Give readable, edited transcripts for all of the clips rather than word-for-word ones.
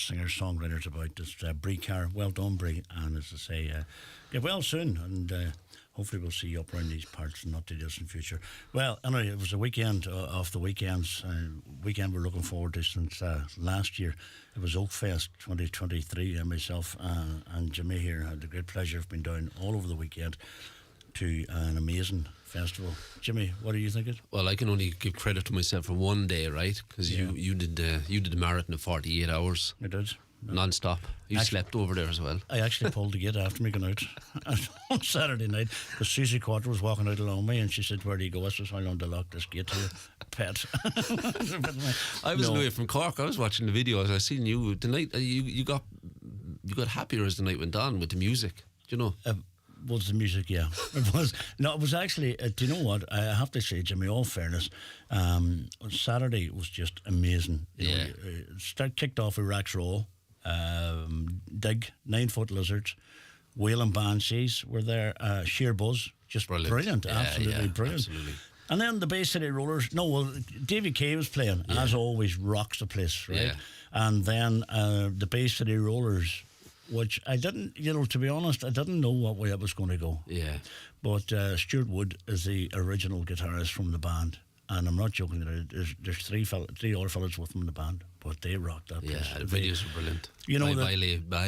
singer-songwriters about this. Brie Carr, well done, Brie. And as I say, get well soon, and hopefully we'll see you up around these parts in not too distant future. Well, anyway, it was a weekend of the weekends. Weekend we're looking forward to since last year. It was Oakfest 2023, and myself and Jimmy here had the great pleasure of being down all over the weekend to an amazing festival. Jimmy, what are you thinking? Well, I can only give credit to myself for one day, right? Because you did the marathon of 48 hours. I did. Non-stop. You slept over there as well. I actually pulled the gate after me going out on Saturday night, because Susie Quattro was walking out along me, and she said, "Where do you go?" I said, "I'm going to lock this gate here, pet." I was away from Cork. I was watching the videos. I seen you the night. You got happier as the night went on with the music. Do you know? Was the music? Yeah, it was. No, it was actually. Do you know what? I have to say, Jimmy, all fairness, Saturday was just amazing. Kicked off with Rax Roll. Dig, 9-foot lizards, wailing banshees were there, sheer buzz, just brilliant, absolutely brilliant. Absolutely. And then the Bay City Rollers. No, well, Davy Kay was playing, as always, rocks the place, right? Yeah. And then the Bay City Rollers, which I didn't, to be honest, I didn't know what way it was going to go. Yeah. But Stuart Wood is the original guitarist from the band. And I'm not joking, there's three other fellas with them in the band, but they rocked that place. Yeah, the videos were brilliant.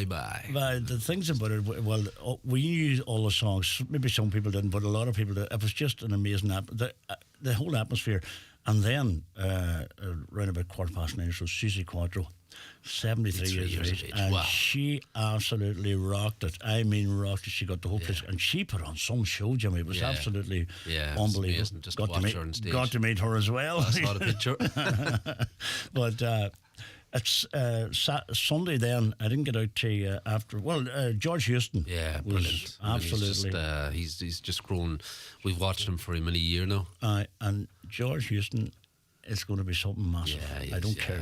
Bye. The things about it, well, we knew all the songs. Maybe some people didn't, but a lot of people did. It was just an amazing the whole atmosphere. And then, around about 9:15, so Susie Quattro, 73 years of age, and she absolutely rocked it. I mean, rocked it. She got the whole place, and she put on some show, Jimmy. It was absolutely unbelievable. Just got to meet her as well. I saw the picture. But it's Sunday. Then I didn't get out to after. Well, George Houston. Yeah, was brilliant. Absolutely. He's just grown. We've watched him for many years now. And George Houston. It's going to be something massive. I don't care.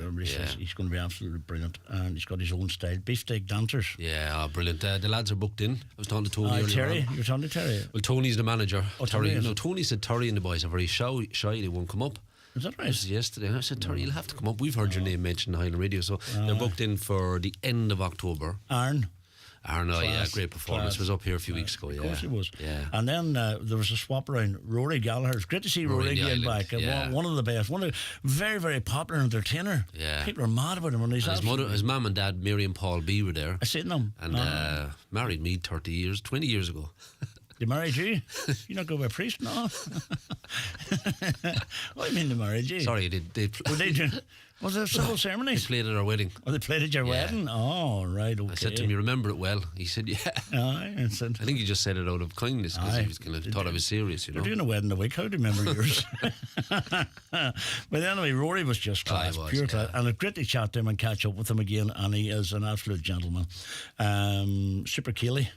He's going to be absolutely brilliant, and he's got his own style. Beefsteak dancers. Yeah, brilliant. The lads are booked in. I was talking to Tony earlier. Terry, on. you were talking to Terry. Well, Tony's the manager. Tony said Terry and the boys are very shy. They won't come up. Is that right? This was yesterday. And I said, Terry, you'll have to come up. We've heard your name mentioned on Highland Radio, so they're booked in for the end of October. Arno, great performance. Was up here a few weeks ago. Of course he was. Yeah. And then there was a swap around. Rory Gallagher. It's great to see Rory again back. One of the best. One of the very, very popular entertainer. Yeah. People are mad about him. And his mum and dad, Mary and Paul B, were there. I seen them. And married me 20 years ago. They married you? You're not going to be a priest, no? What do you mean they married you? Sorry, was it a civil ceremony? They played at our wedding. Oh, they played at your wedding? Oh, right, okay. I said to him, you remember it well? He said, yeah. I think he just said it out of kindness because he was thought I was serious, They're doing a wedding a week. How do you remember yours? But anyway, Rory was just class, pure class. And it's great to chat to him and catch up with him again, and he is an absolute gentleman. Super Keeley.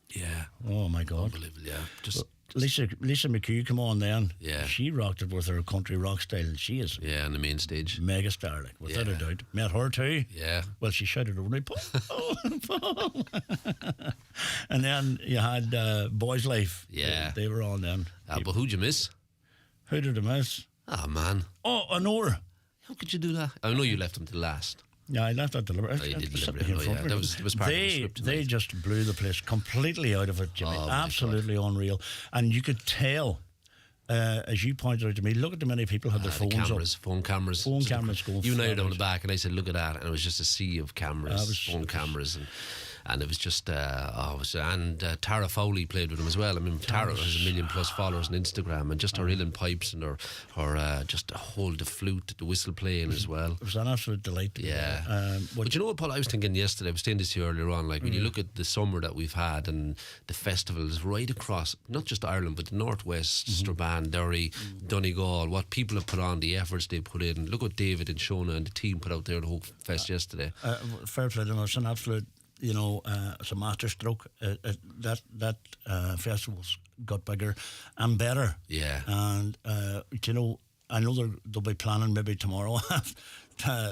Yeah. Oh my God. Unbelievable, yeah. Just Lisa McHugh, come on then. Yeah. She rocked it with her country rock style, and she is on the main stage. Mega star, like, without a doubt. Met her too. Yeah. Well, she shouted over me, Paul. And then you had Boys Life. Yeah. They were on then. But who'd you miss? Who did I miss? Oh, man. Oh, Honor. How could you do that? I know you left them till last. Yeah, I left that deliberately. You did deliberately. That was part of the script. They just blew the place completely out of it, Jimmy. Absolutely unreal. And you could tell, as you pointed out to me, look at the many people had their phones up. Phone cameras going. You and I were down the back, and I said, "Look at that!" And it was just a sea of cameras, phone cameras, and it was just Tara Fowley played with him as well. I mean, Tara has 1 million+ followers on Instagram, and just her uilleann pipes and her just the flute, the whistle playing as well. It was an absolute delight. Yeah. But you know what, Paul? I was thinking yesterday. I was saying this to you earlier on. Like when you look at the summer that we've had and the festivals right across, not just Ireland, but the Northwest, Strabane, Derry, Donegal. What people have put on, the efforts they put in. Look what David and Shona and the team put out there the whole fest yesterday. Fair play to them. It's an absolute. It's a masterstroke. That festival's got bigger and better. Yeah. And I know they'll be planning maybe tomorrow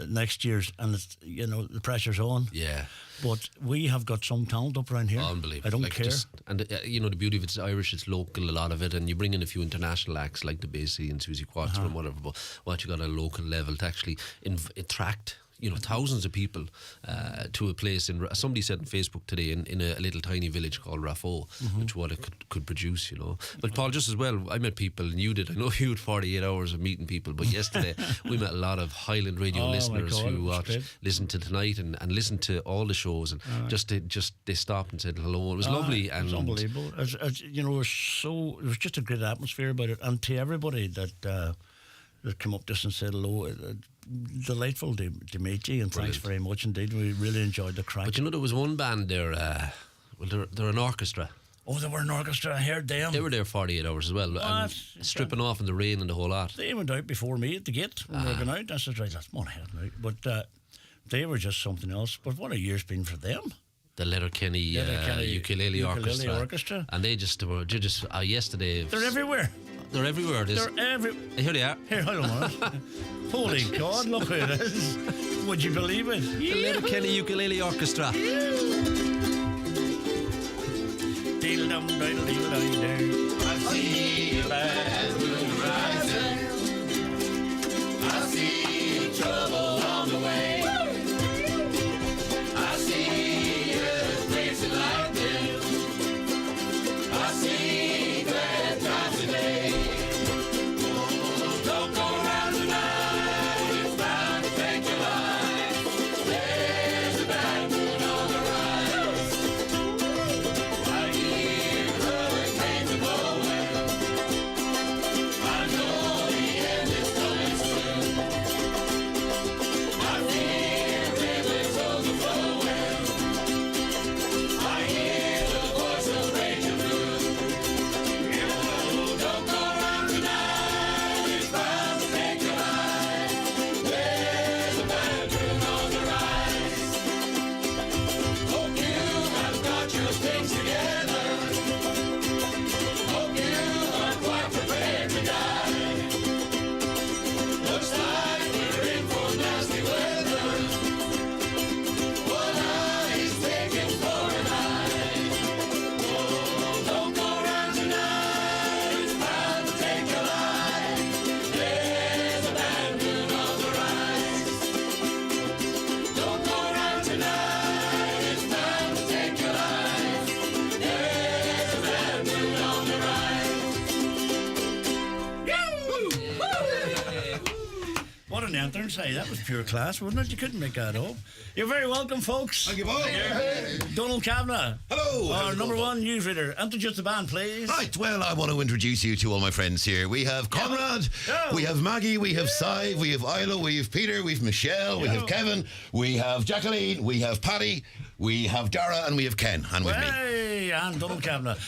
next year's, and it's, the pressure's on. Yeah. But we have got some talent up around here. Unbelievable. I don't care. The beauty of it's Irish, it's local, a lot of it, and you bring in a few international acts like the Basie and Susie Quattro and whatever. But what you got at a local level to actually attract thousands of people to a place in. Somebody said on Facebook today in a little tiny village called Raffo, which what it could produce. But Paul, just as well, I met people, and you did. I know you had 48 hours of meeting people, but yesterday we met a lot of Highland Radio listeners who listened to Tonight and listened to all the shows, and they stopped and said hello. It was lovely, and it was unbelievable. It was just a great atmosphere about it, and to everybody that came up just and said hello. Delightful to meet you, and brilliant. Thanks very much indeed. We really enjoyed the crack. But there was one band there. They're an orchestra. Oh, they were an orchestra. I heard them. They were there 48 hours as well. And stripping off in the rain and the whole lot. They went out before me at the gate when we were going out. I said, right, that's one head now. But they were just something else. But what a year's been for them. The Letterkenny Ukulele Orchestra. And they just were yesterday. They're everywhere. They're everywhere. Here they are. Here, hold on. Holy God, look who it is. Would you believe it? The Letterkenny Ukulele Orchestra. I see a bad moon rising. I see trouble on the way. I see earthquakes and lightning. I see glad times today. Don't go around tonight, it's bound to take your life. There's a bad moon on the rise. I hear hurricanes are blowing. I know the end is coming soon. I hear rivers overflowing. I hear the voice of raging moon. Don't go around tonight, it's bound to take your life. There's a bad moon on the rise. Hope you have got your things together. Hope you are quite prepared to die. Looks like we're in for nasty weather. One eye is taken for an eye. Oh, don't go around tonight, it's bound to take your life. There's a bad moon on the rise. Don't go around tonight, it's bound to take your life. There's a bad moon on the rise. What an anthem, say. That was pure class, wasn't it? You couldn't make that up. You're very welcome, folks. Thank you, Paul. Donald Kavanagh. Hello. Our number one newsreader. Introduce the band, please. Right, well, I want to introduce you to all my friends here. We have Conrad, Yeah. we have Maggie, we have Cy, we have Isla, we have Peter, we have Michelle, we have Kevin, we have Jacqueline, we have Paddy, we have Dara, and we have Ken, and with me. Hey, and Donald Kavanagh.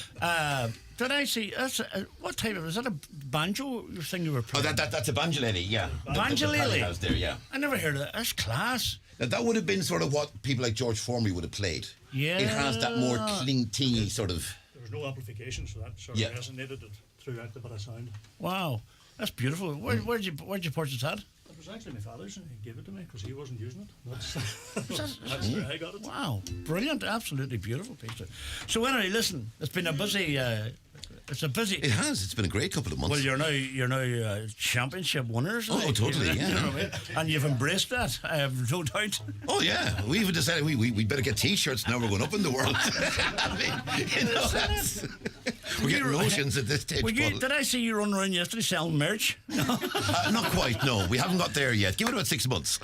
Did I see? That's what type of? Is that a banjo thing you were Oh, playing? that's a banjolele, yeah. Banjolele? The Paddy house there, yeah. I never heard of that. That's class. Now, that would have been sort of what people like George Formby would have played. Yeah. It has that more clingy sort of... There was no amplification, so that sort of resonated it throughout the bit of sound. Wow, that's beautiful. Where'd you purchase that? It was actually my father's, and he gave it to me because he wasn't using it. That's where I got it. Wow, brilliant, absolutely beautiful piece. So anyway, listen, it's been a busy. It has. It's been a great couple of months. Well, you're now championship winners. Oh, totally, You know yeah. what I mean? And you've embraced that, I have no doubt. Oh yeah, we even decided we better get T-shirts now. We're going up in the world. I mean, we're getting notions at this stage. Did I see you run around yesterday selling merch? No. Not quite. No, we haven't got there yet. Give it about 6 months.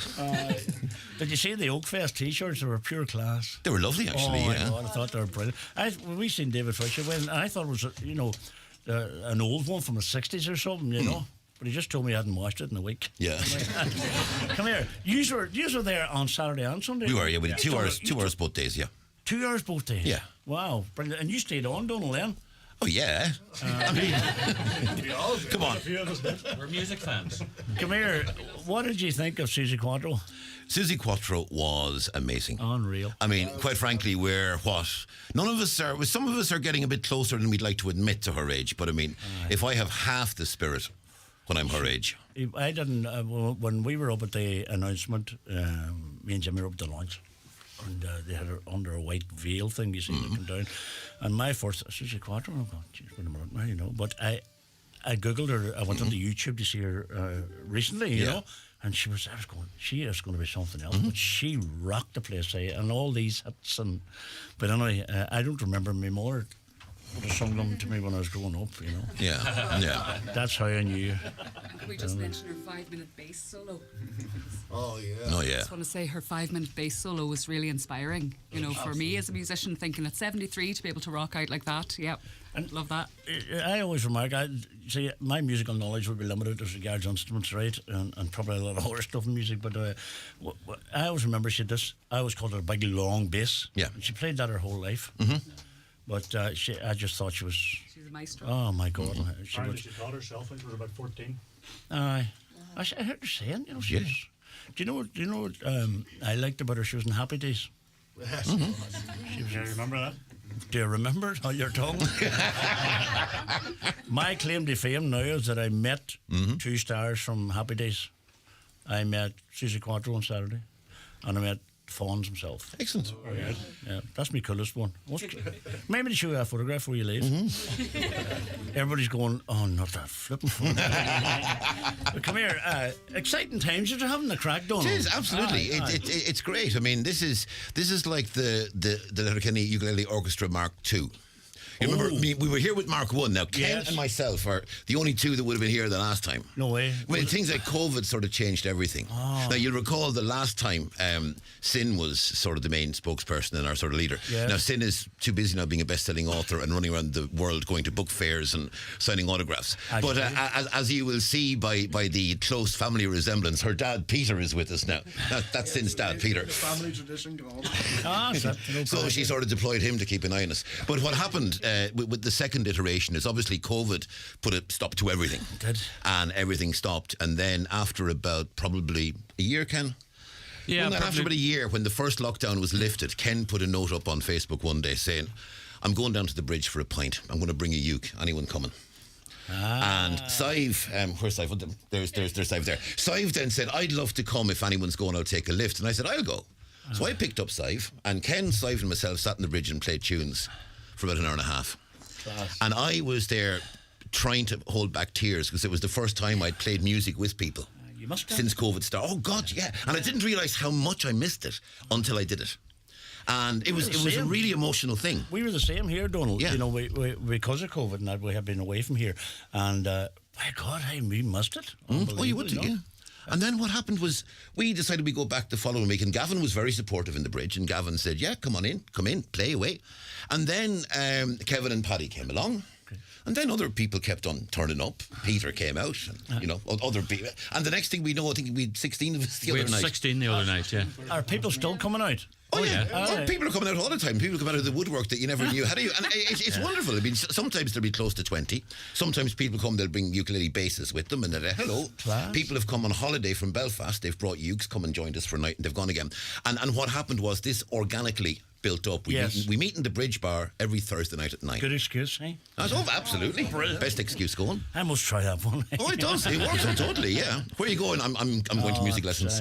Did you see the Oakfest T-shirts? They were pure class. They were lovely, actually. Oh, yeah. I thought they were brilliant. When we seen David Fisher win, and I thought it was an old one from the 60s or something, you know. But he just told me he hadn't watched it in a week. Yeah. Come here. You were there on Saturday and Sunday. We were. Yeah, we did 2 hours. 2 hours both days. Yeah. 2 hours both days. Yeah. Wow, brilliant. And you stayed on, Donald, then. Oh yeah. I mean, come on. We're music fans. Come here. What did you think of Susie Quattro? Susie Quattro was amazing. Unreal. I mean, quite frankly, some of us are getting a bit closer than we'd like to admit to her age. But I mean, if I have half the spirit when I'm her age. I didn't, when we were up at the announcement, me and Jimmy were up at the launch, and they had her under a white veil thing, you see, looking down. And my first, Susie Quattro, oh God, geez, wait a minute now, you know. But I googled her. I went onto YouTube to see her recently, you know, and she is going to be something else. But she rocked the place, and all these hits. But anyway, I don't remember me more. Would have sung them to me when I was growing up, you know. Yeah. That's how I knew. Can we just mention her 5-minute bass solo? Oh yeah. I just want to say her 5-minute bass solo was really inspiring. You know, for me as a musician, thinking at 73 to be able to rock out like that. Yeah, and love that. I always remark, see, my musical knowledge would be limited as regards instruments, right, and probably a lot of other stuff in music. But I always remember she had this. I always called her a big long bass. Yeah. And she played that her whole life. But I just thought she was. She's a maestro. Oh my God! Apparently she taught herself when she was about 14. I heard her saying, you know, she was. Do you know what I liked about her? She was in Happy Days. Yes. Yeah, remember that? Do you remember it on your tongue? My claim to fame now is that I met 2 stars from Happy Days. I met Susie Quattro on Saturday, and I met Fawns himself. Excellent. Yeah, that's my coolest one. Maybe to show you a photograph before you leave. Everybody's going, oh, not that flipping phone. But come here, exciting times. You're having the crack, Donald. It is, absolutely. It's great. I mean, this is like the Letterkenny Ukulele Orchestra Mark II. You remember, we were here with Mark 1. Now, Ken and myself are the only 2 that would have been here the last time. No way. Well, things like COVID sort of changed everything. Now, you'll recall the last time Sin was sort of the main spokesperson and our sort of leader. Now, Sin is too busy now being a best-selling author and running around the world going to book fairs and signing autographs. But as you will see by the close family resemblance, her dad, Peter, is with us now. That's Sin's dad, Peter. The family tradition gone. So she sort of deployed him to keep an eye on us. But what happened with the second iteration is obviously COVID put a stop to everything. It did. And everything stopped. And then after about probably a year, Ken? Yeah, well, after about a year, when the first lockdown was lifted, Ken put a note up on Facebook one day saying, I'm going down to the bridge for a pint. I'm going to bring a uke. Anyone coming? And Sive, where's Sive? There's Sive there. Sive then said, I'd love to come if anyone's going, I'll take a lift. And I said, I'll go. So I picked up Sive, and Ken, Sive and myself sat on the bridge and played tunes for about an hour and a half. Class. And I was there trying to hold back tears because it was the first time I'd played music with people You must have. since COVID started. Oh God, yeah. And I didn't realise how much I missed it until I did it. And it was a really emotional thing. We were the same here, Donald. Yeah. You know, we because of COVID and that, we have been away from here. And by God, we missed it. Oh, you would do, you know? yeah. And then what happened was we decided we'd go back the following week, and Gavin was very supportive in the bridge, and Gavin said, yeah, come in, play away. And then Kevin and Paddy came along. And then other people kept on turning up. Peter came out, and, you know, other people. And the next thing we know, I think we had 16 of us the other night. We had 16 the other night, yeah. Are people still coming out? Oh yeah, yeah. People are coming out all the time. People come out of the woodwork that you never knew. How do you? And it's wonderful. I mean, sometimes there'll be close to 20. Sometimes people come, they'll bring ukulele basses with them, and they're hello. Class. People have come on holiday from Belfast. They've brought ukes, come and joined us for a night, and they've gone again. And what happened was this organically built up. We meet in the Bridge Bar every Thursday night at 9. Good excuse, eh? Oh, absolutely. Best excuse going. I must try that one. Oh, it does. It works totally. Yeah. Where are you going? I'm going to music lessons.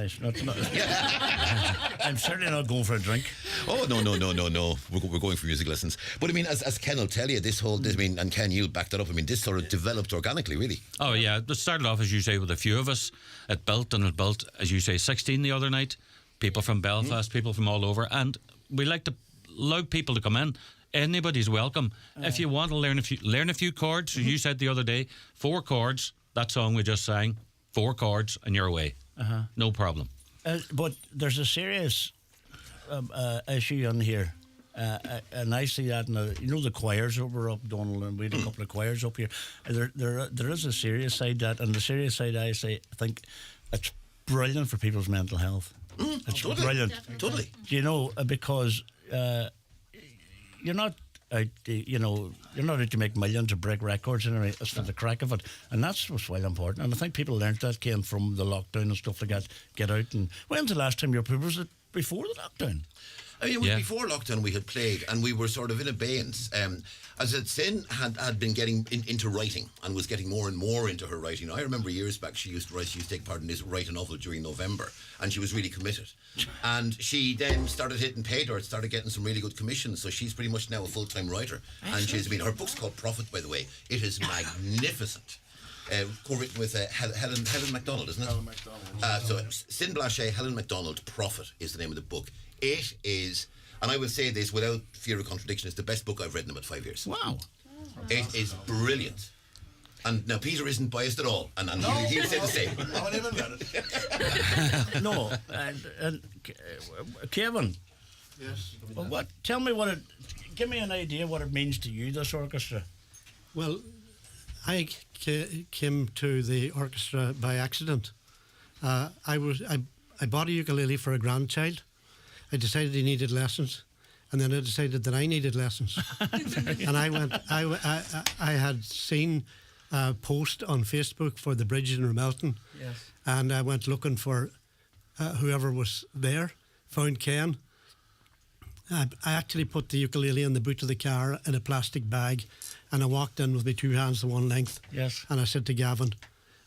I'm certainly not going for a drink. Oh no! We're going for music lessons. But I mean, as Ken will tell you, and Ken, you'll back that up. I mean, this sort of developed organically, really. Oh yeah, it started off, as you say, with a few of us. It built, as you say, 16 the other night. People from Belfast, people from all over, and we like to allow people to come in. Anybody's welcome. If you want to learn a few chords, as you said the other day, 4 chords. That song we just sang, 4 chords, and you're away. No problem. But there's a serious issue on here, and I see that in the choirs that were up, Donald, and we had a couple of choirs up here. There is a serious side to that, and the serious side I think it's brilliant for people's mental health. It's totally. brilliant, Totally. You know, because you're not out, you're not out to make millions or break records, anyway. It's for the crack of it, and that's what's well important. And I think people learnt that came from the lockdown and stuff like that. Get out and when's the last time you were playing? Was it before the lockdown? I mean, before lockdown we had played, and we were sort of in abeyance. As Sin had been getting into writing and was getting more and more into her writing. I remember years back she used to take part in this write a novel during November, and she was really committed. And she then started hitting pay dirt, started getting some really good commissions, so she's pretty much now a full-time writer. And her book's called Profit, by the way. It is magnificent. co-written with Helen MacDonald, isn't it? Helen MacDonald. So Sin Blaché, Helen MacDonald, Prophet is the name of the book. It is, and I will say this without fear of contradiction, it's the best book I've read in about 5 years. Wow. It is brilliant. And now Peter isn't biased at all, and he'll say the same. I haven't even read it. No, and Kevin. Yes. Well, tell me give me an idea what it means to you, this orchestra. Well, I came to the orchestra by accident. I bought a ukulele for a grandchild. I decided he needed lessons, and then I decided that I needed lessons. And I went. I had seen a post on Facebook for the bridge in Ramelton, Yes. and I went looking for whoever was there. Found Ken. I actually put the ukulele in the boot of the car in a plastic bag, and I walked in with my two hands to one length. Yes. And I said to Gavin,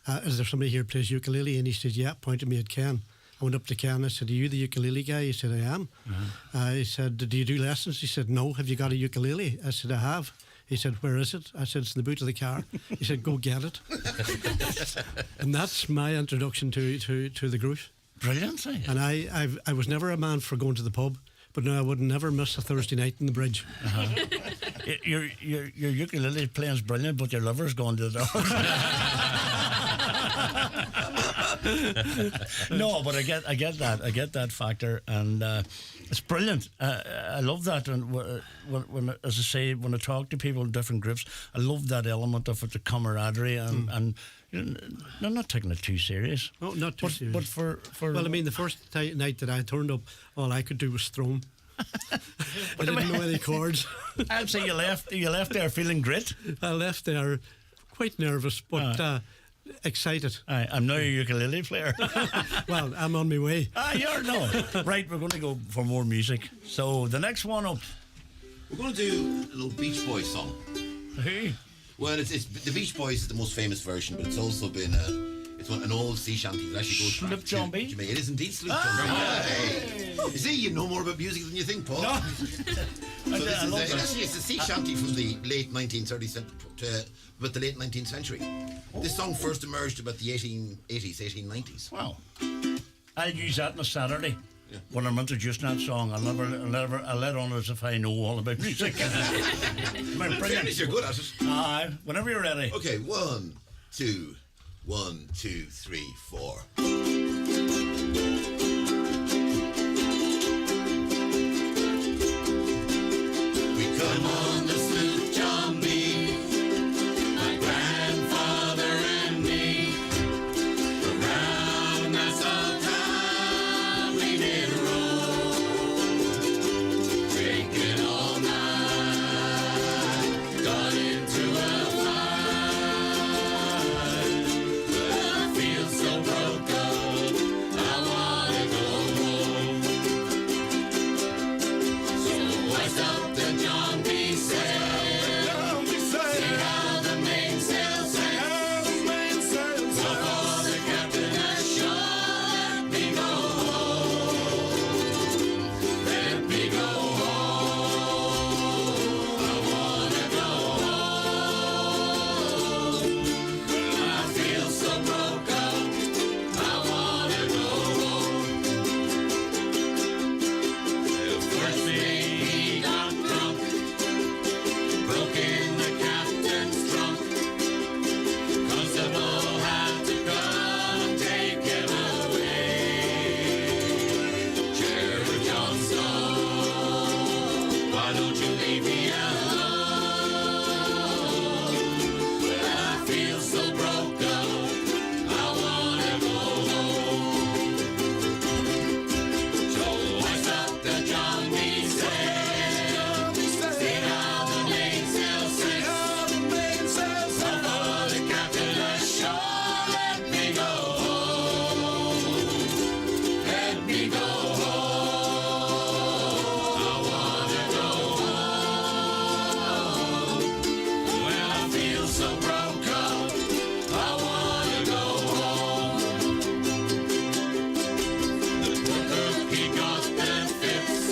is there somebody here who plays ukulele? And he said, yeah, pointed me at Ken. I went up to Ken. I said, are you the ukulele guy? He said, I am. He said, do you do lessons? He said, no. Have you got a ukulele? I said, I have. He said, where is it? I said, it's in the boot of the car. He said, go get it. And that's my introduction to the group. Brilliant. Eh? And I was never a man for going to the pub, but now I would never miss a Thursday night in the bridge. Your ukulele playing's brilliant, but your lover's going to the dog. No, but I get that factor, and it's brilliant. I love that, and when as I say, when I talk to people in different groups, I love that element of it, the camaraderie, and you know, I'm not taking it too serious. Oh, not too serious. But for well, I mean, the first night that I turned up, all I could do was strum. I didn't know any chords. I'd say you left there feeling great. I left there quite nervous, but excited. I'm now a ukulele player. Well, I'm on my way. You're no. Right, we're going to go for more music. So the next one up. We're going to do a little Beach Boys song. Hey. Well, it's the Beach Boys is the most famous version, but it's also been an old sea shanty that actually goes back Sloop John B. to Jamaica. It is indeed Sloop John B. Hey. You see, you know more about music than you think, Paul. No. So it's a sea shanty from the late 19th century. This song first emerged about the 1880s, 1890s. Wow. I'll use that on a Saturday. Yeah. When I'm introducing that song, I'll let on as if I know all about music. In fairness, you're good at it. Whenever you're ready. Okay, 1, 2, 1, 2, 3, 4. We come on the sloop John B. My grandfather and me. Around Nassau town we did roll, drinking all night. Got into a fight, but I feel so broke up. I wanna go home. So I stopped at John B. said, see how the mainsail sails. So for the captain ashore, let me go home. Let me go home. I wanna go home. I feel so broke up. I wanna go home. The first thing he got drunk, broke in the captain's trunk. Constable had to come take him away. Sheriff Johnstone, why don't you leave me alone? Well, I feel so broke up, I wanna go home. So I stopped at John B. said, see how the mainsail sails. So for the captain ashore, let me go home. Let me go home. I wanna go home. Well, I feel so broke up, I wanna go home. The cook, he got the fits.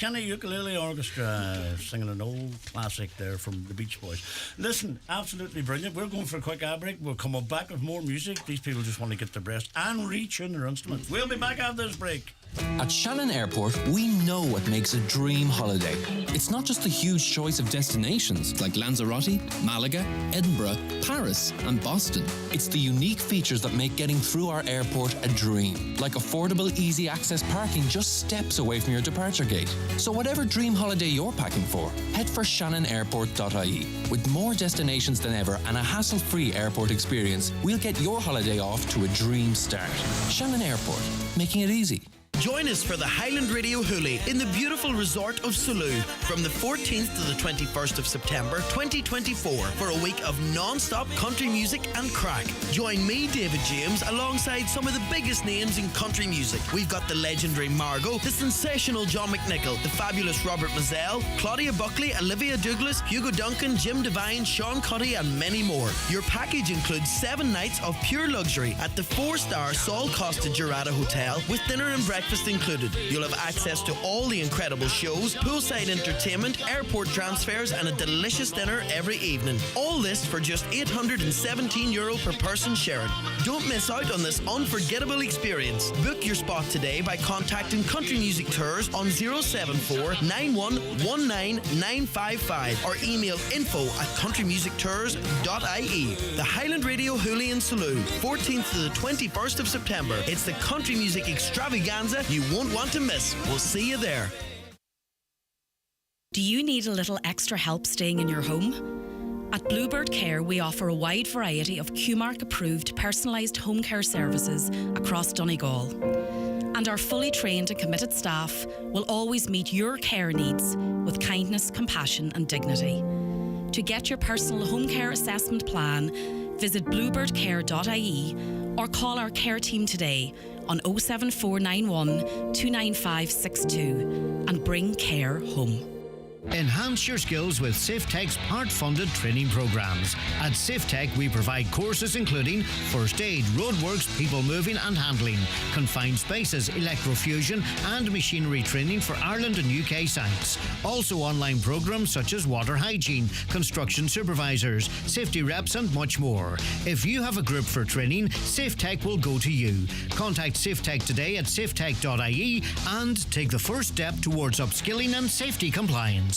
Letterkenny Ukulele Orchestra singing an old classic there from the Beach Boys. Listen, absolutely brilliant. We're going for a quick ad break. We'll come back with more music. These people just want to get their breast and retune their instruments. We'll be back after this break. At Shannon Airport, we know what makes a dream holiday. It's not just the huge choice of destinations like Lanzarote, Malaga, Edinburgh, Paris, and Boston. It's the unique features that make getting through our airport a dream, like affordable, easy access parking just steps away from your departure gate. So whatever dream holiday you're packing for, head for shannonAirport.ie. With more destinations than ever and a hassle-free airport experience, we'll get your holiday off to a dream start. Shannon Airport, making it easy. Join us for the Highland Radio Hoolie in the beautiful resort of Sulu from the 14th to the 21st of September 2024 for a week of non-stop country music and crack. Join me, David James, alongside some of the biggest names in country music. We've got the legendary Margot, the sensational John McNichol, the fabulous Robert Mazzell, Claudia Buckley, Olivia Douglas, Hugo Duncan, Jim Devine, Sean Cuddy and many more. Your package includes 7 nights of pure luxury at the 4-star Sol Costa Jurata Hotel with dinner and breakfast included. You'll have access to all the incredible shows, poolside entertainment, airport transfers and a delicious dinner every evening. All this for just €817 per person sharing. Don't miss out on this unforgettable experience. Book your spot today by contacting Country Music Tours on 074 9119 955 or email info@countrymusictours.ie. The Highland Radio Hoolie in Sulu, 14th to the 21st of September. It's the country music extravaganza you won't want to miss. We'll see you there. Do you need a little extra help staying in your home? At Bluebird Care, we offer a wide variety of QMark approved personalised home care services across Donegal. And our fully trained and committed staff will always meet your care needs with kindness, compassion and dignity. To get your personal home care assessment plan, visit bluebirdcare.ie or call our care team today on 07491 29562 and bring care home. Enhance your skills with SafeTech's part-funded training programs. At SafeTech, we provide courses including first aid, roadworks, people moving and handling, confined spaces, electrofusion and machinery training for Ireland and UK sites. Also online programs such as water hygiene, construction supervisors, safety reps and much more. If you have a group for training, SafeTech will go to you. Contact SafeTech today at safetech.ie and take the first step towards upskilling and safety compliance.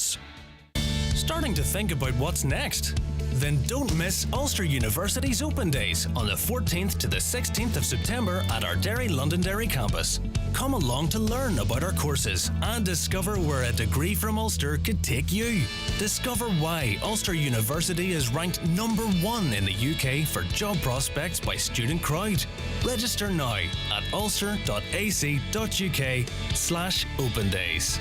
Starting to think about what's next? Then don't miss Ulster University's Open Days on the 14th to the 16th of September at our Derry Londonderry campus. Come along to learn about our courses and discover where a degree from Ulster could take you. Discover why Ulster University is ranked #1 in the UK for job prospects by student crowd. Register now at ulster.ac.uk/opendays.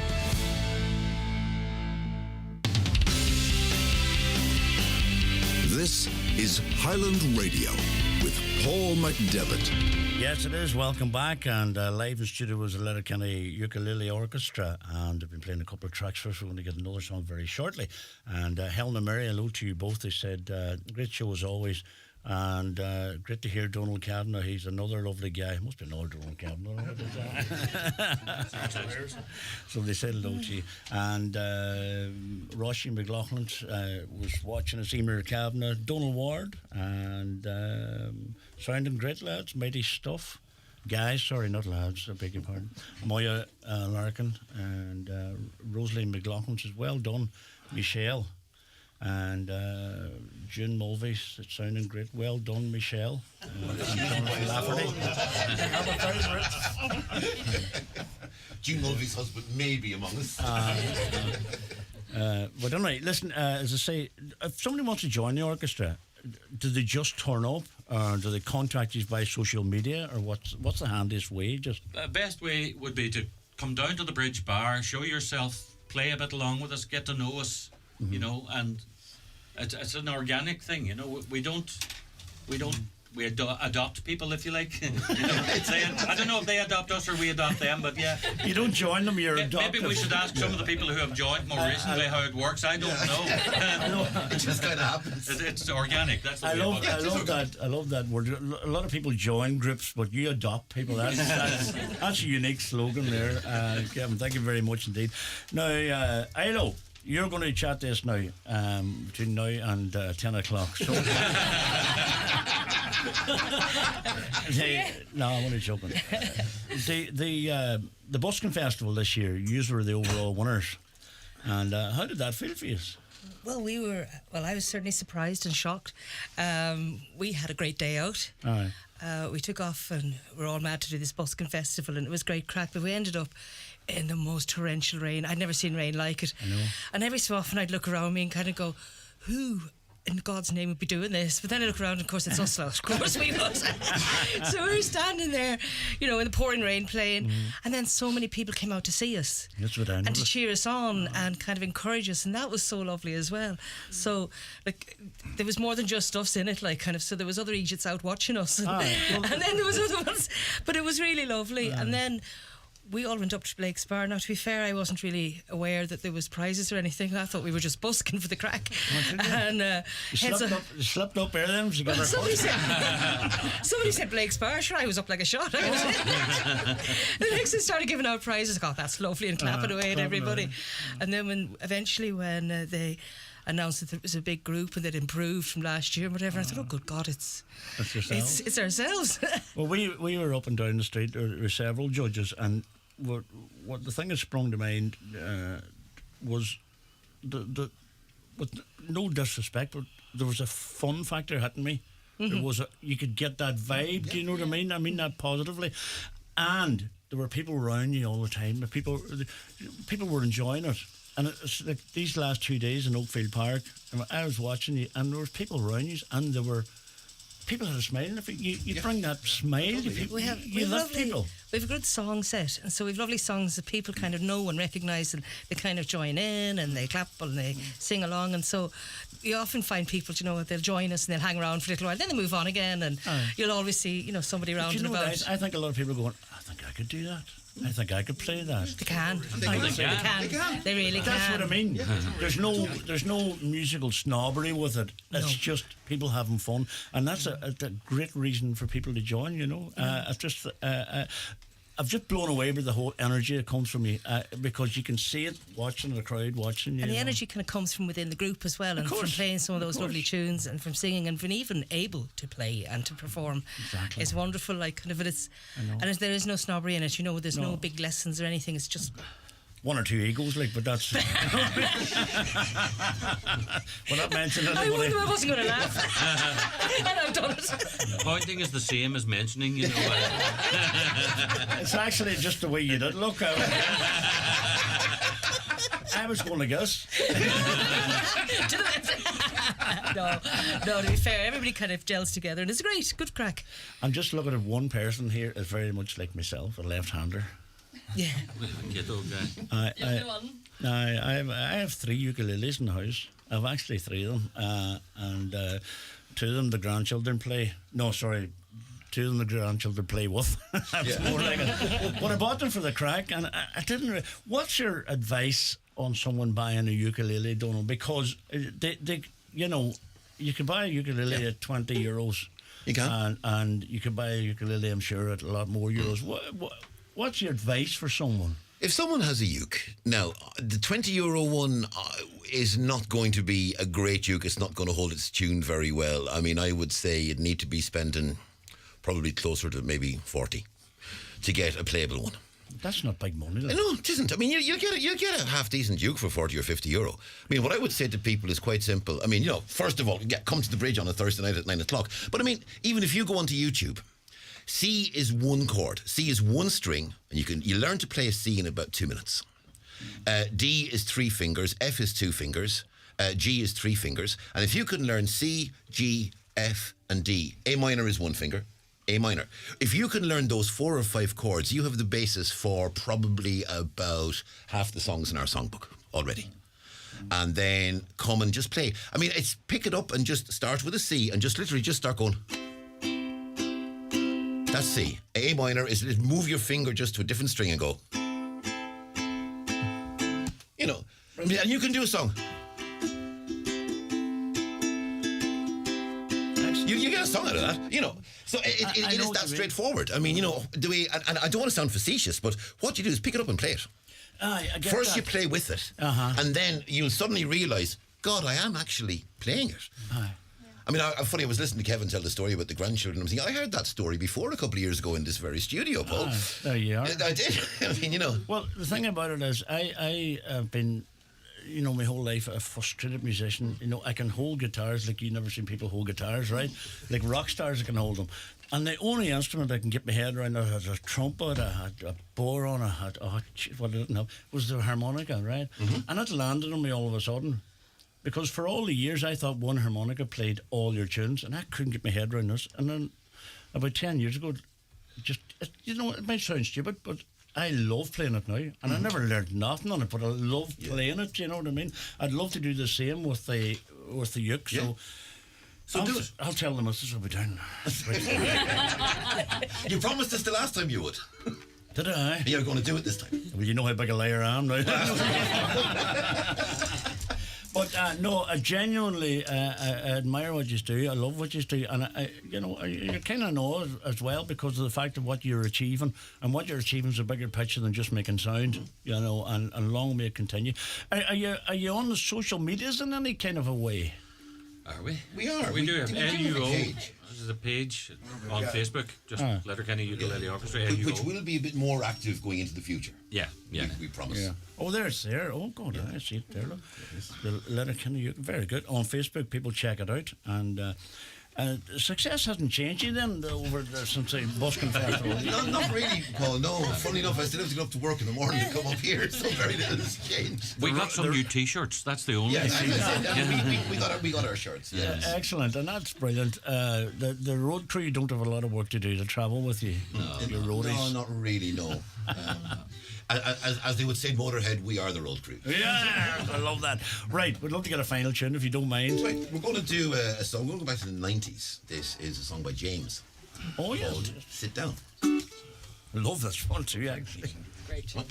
This is Highland Radio with Paul McDevitt. Yes, it is. Welcome back. And live in studio was the Letterkenny Ukulele Orchestra, and they've been playing a couple of tracks for us. We're going to get another song very shortly. And Helen and Mary, hello to you both. They said, great show as always. And great to hear Donald Kavanagh. He's another lovely guy. Must be another Donald Kavanagh. So they said hello to you. And Roshi McLaughlin was watching us. Emer Kavanagh, Donald Ward, and sounding great, lads. Mighty stuff. Guys, sorry, not lads, I beg your pardon. Moya Larkin and Rosalie McLaughlin says, well done, Michelle. And June Mulvey, it's sounding great. Well done, Michelle. Jonathan Lafferty. June Mulvey's husband may be among us. But anyway, listen, as I say, if somebody wants to join the orchestra, do they just turn up, or do they contact you by social media, or what's the handiest way? Just best way would be to come down to the Bridge Bar, show yourself, play a bit along with us, get to know us, you know, and it's an organic thing, you know. We don't we adopt people, if you like. I don't know if they adopt us or we adopt them, but yeah. You don't join them, you're adopted. Maybe we should ask some of the people who have joined more recently how it works. I don't know. It just kind of happens. It's organic. That's the I love that word. A lot of people join groups, but you adopt people. That's a unique slogan there, Kevin. Thank you very much indeed. Now, Ilo, you're going to chat this now between now and 10 o'clock. So, no, I'm only joking. The Busking Festival this year, you were the overall winners. And how did that feel for you? Well, I was certainly surprised and shocked. We had a great day out. We took off and we're all mad to do this Busking Festival, and it was great crack, but we ended up in the most torrential rain. I'd never seen rain like it. I know. And every so often I'd look around me and kind of go, who in God's name would be doing this? But then I look around and of course it's us lot. Of course we would. So we were standing there, in the pouring rain playing, and then so many people came out to see us. That's what I noticed. And to cheer us on and kind of encourage us, and that was so lovely as well. So there was more than just us in it, so there was other Egypts out watching us, and then there was other ones, but it was really lovely. And then we all went up to Blake's Bar. Now, to be fair, I wasn't really aware that there was prizes or anything. I thought we were just busking for the crack. And you slept up there then? Somebody said Blake's Bar. Sure, I was up like a shot. The next they started giving out prizes. God, that's lovely, and clapping away at everybody. And then when they announced that there was a big group and they'd improved from last year and whatever, I thought, oh good God, it's ourselves. Well, we were up and down the street. There were several judges, and what the thing that sprung to mind was with no disrespect, but there was a fun factor hitting me. You could get that vibe. Do you know what I mean? I mean that positively. And there were people around you all the time. People were enjoying it. And it's like these last 2 days in Oakfield Park, I was watching you, and there were people around you, and there were people had a smile. And if you bring that smile, we have a good song set, and so we've lovely songs that people kind of know and recognise, and they kind of join in and they clap and they sing along. And so you often find people, they'll join us and they'll hang around for a little while, then they move on again, and you'll always see somebody around and about. I think a lot of people are going, I think I could do that. I think I could play that. They can. They can. They really can. That's what I mean. There's no musical snobbery with it. It's just people having fun, and that's a great reason for people to join. I've just blown away by the whole energy that comes from you, because you can see it watching the crowd watching you. And the energy kind of comes from within the group as well, and from playing some of those lovely tunes, and from singing, and from even able to play and to perform. Exactly. It's wonderful, there is no snobbery in it. There's no big lessons or anything. It's just one or two egos, but that's. Well, not mentioned anybody. I wasn't going to laugh. And I've done it. Pointing is the same as mentioning, It's actually just the way you did look. I was going to guess. No, to be fair, everybody kind of gels together, and it's great, good crack. I'm just looking at one person here is very much like myself, a left-hander. Yeah. I have 3 ukuleles in the house. I've actually 3 of them, and 2 of them the grandchildren play. No, sorry, 2 of them the grandchildren play with. More like it. But I bought them for the crack, and I didn't. What's your advice on someone buying a ukulele, Donald? Because you can buy a ukulele at €20. You can, and you can buy a ukulele, I'm sure, at a lot more euros. What's your advice for someone? If someone has a uke, now, the €20 one is not going to be a great uke. It's not going to hold its tune very well. I mean, I would say you'd need to be spending probably closer to maybe 40 to get a playable one. That's not big money. No, it isn't. I mean, you get a half-decent uke for €40 or €50. I mean, what I would say to people is quite simple. I mean, first of all, come to the bridge on a Thursday night at 9 o'clock. But I mean, even if you go onto YouTube, C is one chord. C is one string, and you learn to play a C in about 2 minutes. D is 3 fingers. F is 2 fingers. G is 3 fingers. And if you can learn C, G, F, and D, A minor is 1 finger. A minor. If you can learn those 4 or 5 chords, you have the basis for probably about half the songs in our songbook already. And then come and just play. I mean, it's pick it up and just start with a C and just literally just start going. That's C. A minor is move your finger just to a different string and go. You know, and you can do a song. You get a song out of that, you know. So it is that straightforward. I mean, you know, and I don't want to sound facetious, but what you do is pick it up and play it. I get First that. you play with it, and then you'll suddenly realise, God, I am actually playing it. I mean, funny, I was listening to Kevin tell the story about the grandchildren. I'm thinking, I heard that story before a couple of years ago in this very studio, Paul. There you are. I did. I mean, you know. Well, the thing about it is, I have been, you know, my whole life a frustrated musician. You know, I can hold guitars like you've never seen people hold guitars, right? Like rock stars, I can hold them. And the only instrument I can get my head around, I had a trumpet, I had a boron, I had, what I didn't have, was the harmonica, right? And it landed on me all of a sudden. Because for all the years I thought one harmonica played all your tunes, and I couldn't get my head around this. And then about 10 years ago, you know, it might sound stupid, but I love playing it now. And I never learned nothing on it, but I love playing it, you know what I mean? I'd love to do the same with the uke, so do it. I'll tell them this will be down. You promised us the last time you would. Did I? You're going to do it this time. Well, you know how big a liar I am now. But no, I genuinely I admire what you do. I love what you do, and you kind of know as well because of the fact of what you're achieving, and what you're achieving is a bigger picture than just making sound. You know, and long may it continue. Are you on the social medias in any kind of a way? Are we? We are. We do have LUO. Page. This is a page on Facebook, just Letterkenny Ukulele Orchestra. Which will be a bit more active going into the future. Yeah. We promise. Yeah. Oh, there's there. Oh, God, I see it there. Look. The Letterkenny, very good. On Facebook, people check it out. And success hasn't changed you then over since I busking festival. Not really, Paul. No. Funny enough, I still have to go up to work in the morning to come up here, so very little has changed. We got some new T-shirts. That's the only thing. We got our shirts. Yes. Excellent, and that's brilliant. The road crew don't have a lot of work to do to travel with you. Your roadies. No, not really. No. As they would say, Motorhead, we are the road crew. Yeah, I love that. Right, we'd love to get a final tune if you don't mind. Right, we're going to do a song. We're going to go back to the 90s. This is a song by James. Oh, yeah. Called Sit Down. I love this one too, actually. Great tune.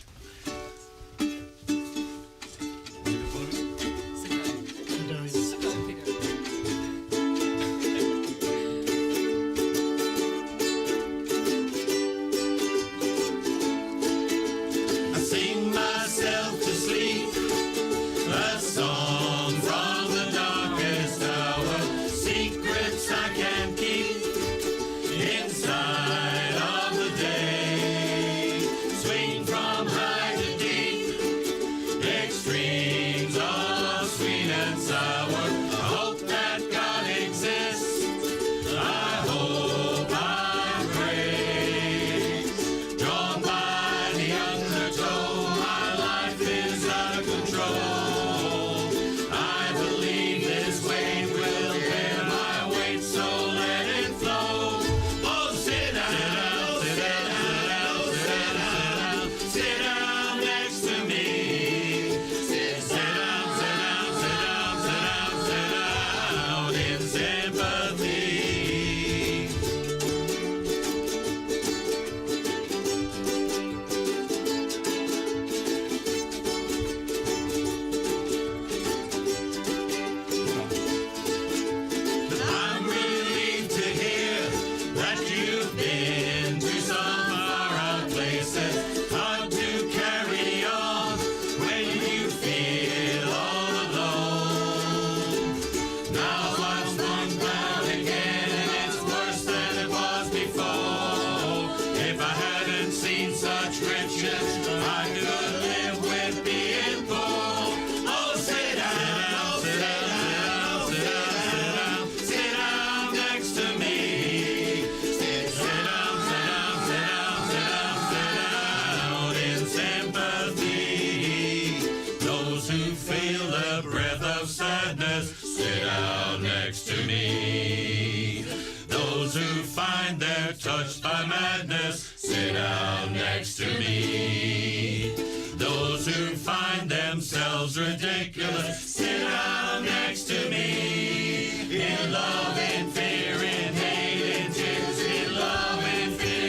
Touched by madness, sit down next to me. Those who find themselves ridiculous, sit down next to me. In love, in fear, in hate, in tears, in love, in fear.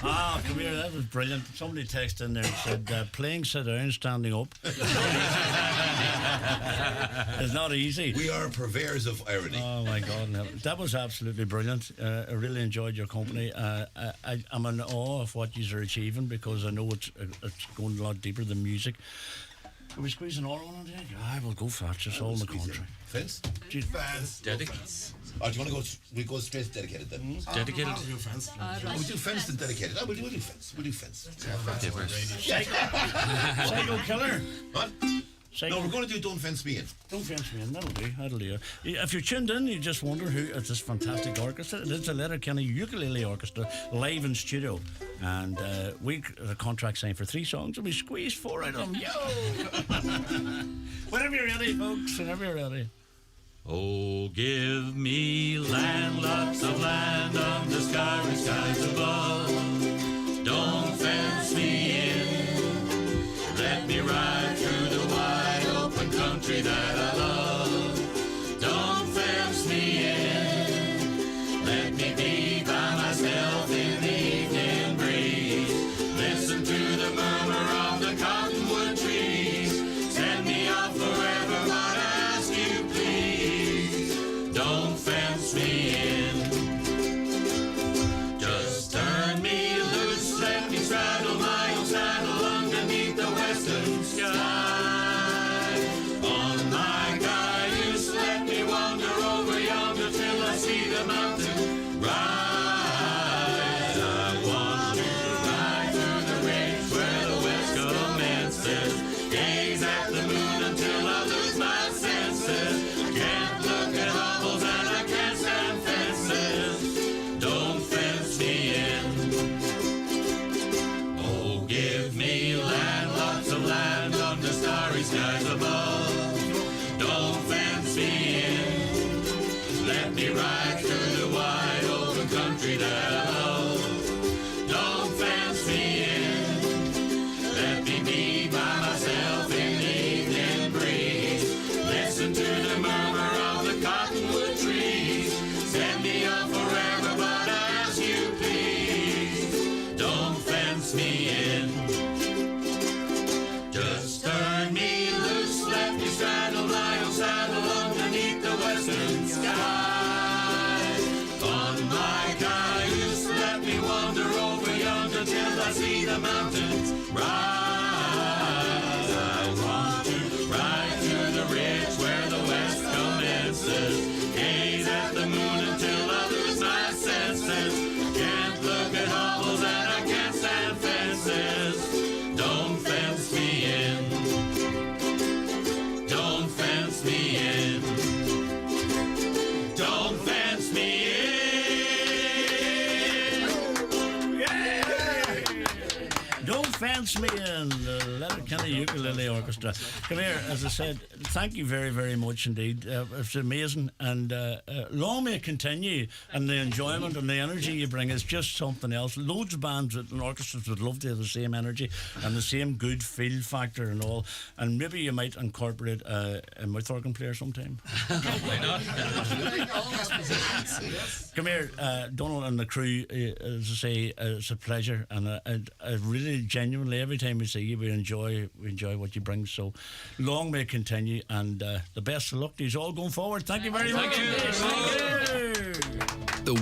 Ah, come here, that was brilliant. Somebody texted in there and said, playing sit down, standing up. It's not easy. We are purveyors of irony. Oh my God, no. That was absolutely brilliant. I really enjoyed your company. I'm in awe of what you are achieving, because I know it's going a lot deeper than music. Are we squeezing all one on there? I will go for it, just all in the country. Fence? Fence. Dedicated. Oh, do you want to go? We go straight to dedicated then. Dedicated. We do fence and dedicated. We'll do fence. We'll do fence. Psycho Killer. What? No, we're going to do Don't Fence Me In. Don't Fence Me In, that'll do. If you're tuned in, you just wonder who is this fantastic orchestra. It's a Letterkenny Ukulele Orchestra, live in studio. And we have a contract signed for 3 songs, and we squeezed 4 out of them. Yo! Whenever you're ready, folks, whenever you're ready. Oh, give me land, lots of land under starry skies above. Don't fence me in. Let me ride through the wide open country that I love. Don't fence me in. Let me be by myself in the evening breeze. Listen to the murmur of the cottonwood trees. Send me off forever, but I ask you please. Don't fence me in. Just turn me loose, let me straddle my own saddle underneath the western sky. On my cayuse, let me wander over yonder till I see the mountain rise. I want to ride through the range where the west commences. Gaze at the moon until I lose my senses. Can't look at hovels and I can't stand fences. Don't fence me in. Oh, give me land, lots of land under starry skies above. Don't fence me in. Let me ride through the wide open country that I love. Don't fence me in. Let me be by myself in the evening breeze. Listen to the murmur of the cottonwood trees. Send me off forever, but I ask you please. Don't fence me in. Just turn me loose, let me straddle my own saddle underneath the western sky. On my cayuse, let me wander over yonder till I see the mountains rise. I want to ride through the ridge where the west commences. Gaze at the moon until I lose my senses. Can't look at hovels and I can't stand fences. Don't fence me in. Don't fence me in. Don't fence me in. Don't Fence Me In, the Letterkenny Ukulele Orchestra. Come here, as I said, thank you very, very much indeed. It's amazing, and long may it continue, and the enjoyment and the energy you bring is just something else. Loads of bands and orchestras would love to have the same energy and the same good feel factor and all, and maybe you might incorporate a mouth organ player sometime. Why not? Come here, Donald and the crew, as I say, it's a pleasure, and I really genuinely, every time we see you, we enjoy what you bring. So long may it continue, and the best of luck to you all going forward. Thank you very much. Thank you. Thank you.